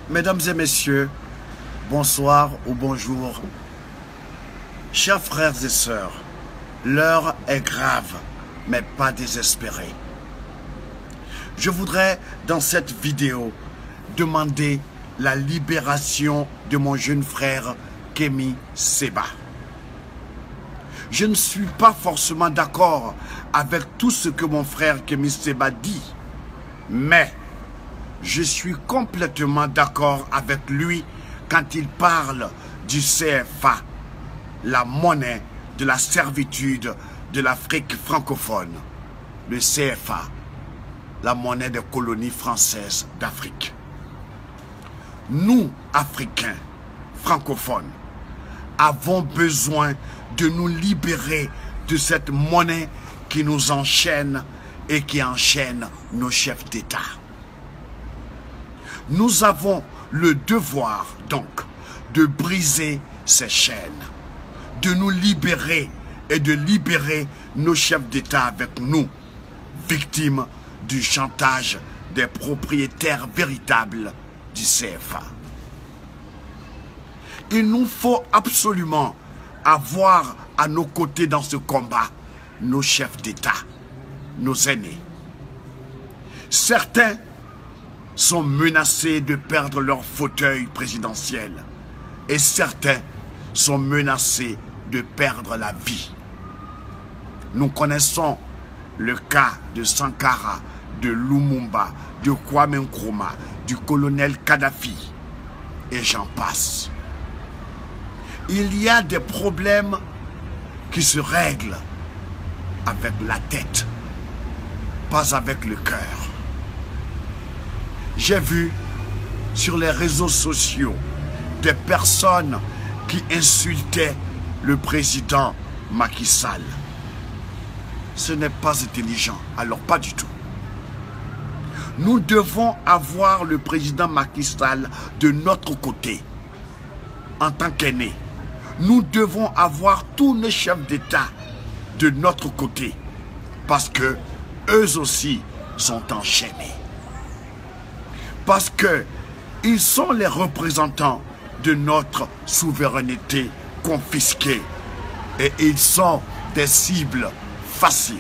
Mesdames et messieurs, bonsoir ou bonjour. Chers frères et sœurs, l'heure est grave, mais pas désespérée. Je voudrais, dans cette vidéo, demander la libération de mon jeune frère Kémi Séba. Je ne suis pas forcément d'accord avec tout ce que mon frère Kémi Séba dit, mais je suis complètement d'accord avec lui quand il parle du CFA, la monnaie de la servitude de l'Afrique francophone. Le CFA, la monnaie des colonies françaises d'Afrique. Nous, Africains, francophones, avons besoin de nous libérer de cette monnaie qui nous enchaîne et qui enchaîne nos chefs d'État. Nous avons le devoir, donc, de briser ces chaînes, de nous libérer et de libérer nos chefs d'État avec nous, victimes du chantage des propriétaires véritables du CFA. Il nous faut absolument avoir à nos côtés dans ce combat nos chefs d'État, nos aînés. Certains sont menacés de perdre leur fauteuil présidentiel et certains sont menacés de perdre la vie. Nous connaissons le cas de Sankara, de Lumumba, de Kwame Nkrumah, du colonel Kadhafi et j'en passe. Il y a des problèmes qui se règlent avec la tête, pas avec le cœur. J'ai vu sur les réseaux sociaux des personnes qui insultaient le président Macky Sall. Ce n'est pas intelligent, alors pas du tout. Nous devons avoir le président Macky Sall de notre côté, en tant qu'aînés. Nous devons avoir tous nos chefs d'État de notre côté, parce que eux aussi sont enchaînés. Parce qu'ils sont les représentants de notre souveraineté confisquée et ils sont des cibles faciles.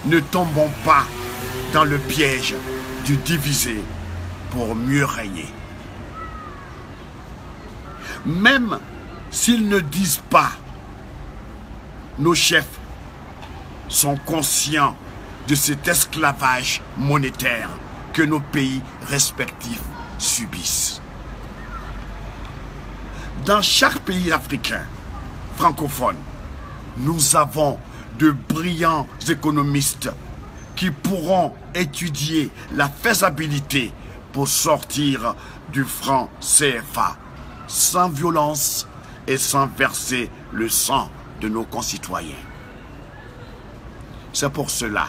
Ne tombons pas dans le piège du diviser pour mieux régner. Même s'ils ne disent pas, nos chefs sont conscients de cet esclavage monétaire que nos pays respectifs subissent. Dans chaque pays africain francophone, nous avons de brillants économistes qui pourront étudier la faisabilité pour sortir du franc CFA sans violence et sans verser le sang de nos concitoyens. C'est pour cela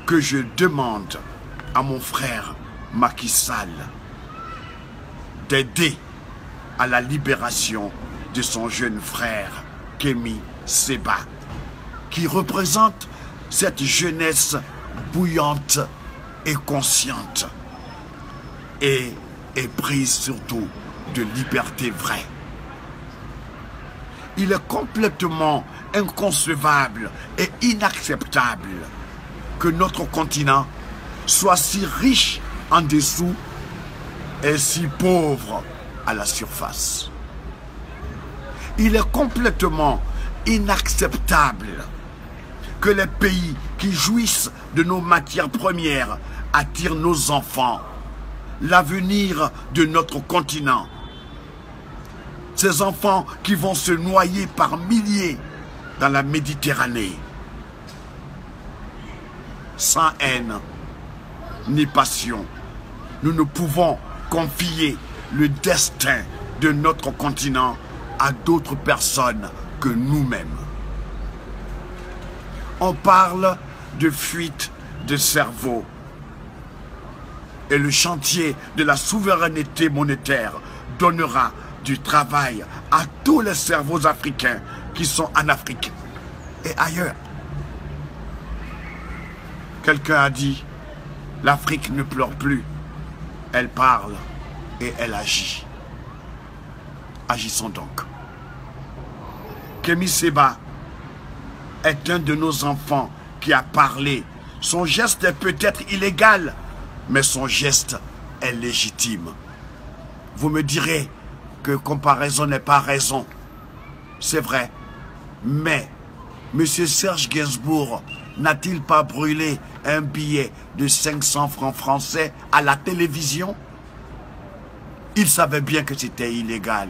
que je demande à mon frère Macky Sall d'aider à la libération de son jeune frère Kémi Séba, qui représente cette jeunesse bouillante et consciente et éprise surtout de liberté vraie. Il est complètement inconcevable et inacceptable que notre continent soit si riche en dessous et si pauvre à la surface. Il est complètement inacceptable que les pays qui jouissent de nos matières premières attirent nos enfants, l'avenir de notre continent. Ces enfants qui vont se noyer par milliers dans la Méditerranée, sans haine ni passion. Nous ne pouvons confier le destin de notre continent à d'autres personnes que nous-mêmes. On parle de fuite de cerveau. Et le chantier de la souveraineté monétaire donnera du travail à tous les cerveaux africains qui sont en Afrique et ailleurs. Quelqu'un a dit, l'Afrique ne pleure plus, Elle parle et elle agit. Agissons donc. Kémy Séba est un de nos enfants qui a parlé. Son geste est peut-être illégal, mais son geste est légitime. Vous me direz que comparaison n'est pas raison. C'est vrai. Mais M. Serge Gainsbourg n'a-t-il pas brûlé un billet de 500 francs français à la télévision? Il savait bien que c'était illégal.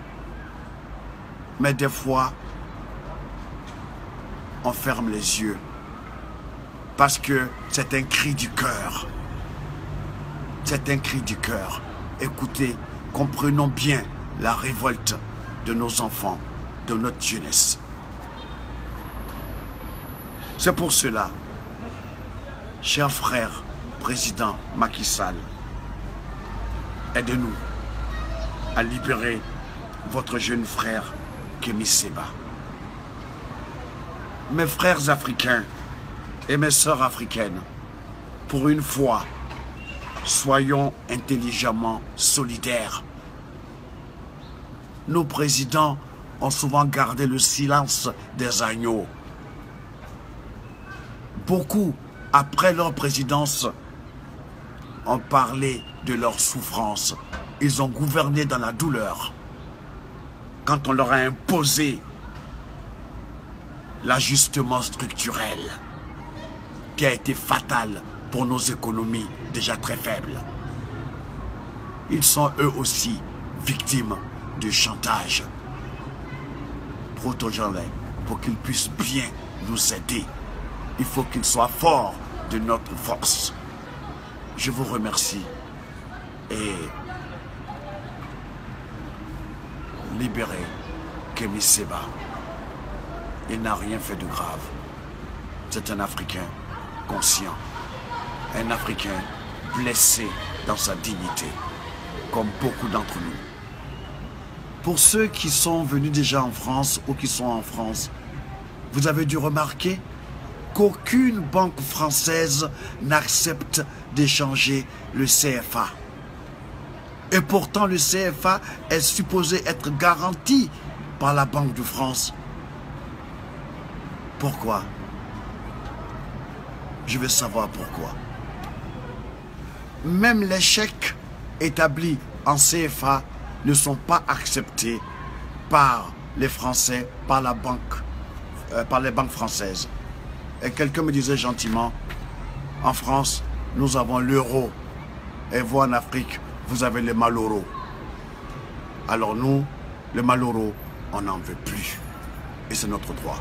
Mais des fois, on ferme les yeux. Parce que c'est un cri du cœur. C'est un cri du cœur. Écoutez, comprenons bien la révolte de nos enfants, de notre jeunesse. C'est pour cela, cher frère, président Macky Sall, aidez-nous à libérer votre jeune frère Kémy Séba. Mes frères africains et mes sœurs africaines, pour une fois, soyons intelligemment solidaires. Nos présidents ont souvent gardé le silence des agneaux. Beaucoup, après leur présidence, ont parlé de leur souffrance. Ils ont gouverné dans la douleur. Quand on leur a imposé l'ajustement structurel qui a été fatal pour nos économies déjà très faibles. Ils sont eux aussi victimes de chantage. Protégeons-les pour qu'ils puissent bien nous aider. Il faut qu'ils soient forts de notre force. Je vous remercie et libérez Kémy Séba. Il n'a rien fait de grave. C'est un Africain conscient. Un Africain blessé dans sa dignité, comme beaucoup d'entre nous. Pour ceux qui sont venus déjà en France ou qui sont en France, vous avez dû remarquer qu'aucune banque française n'accepte d'échanger le CFA. Et pourtant, le CFA est supposé être garanti par la Banque de France. Pourquoi? Je veux savoir pourquoi. Même les chèques établis en CFA ne sont pas acceptés par les Français, par les banques françaises. Et quelqu'un me disait gentiment, en France, nous avons l'euro. Et vous, en Afrique, vous avez les malheureux. Alors nous, les malheureux, on n'en veut plus. Et c'est notre droit.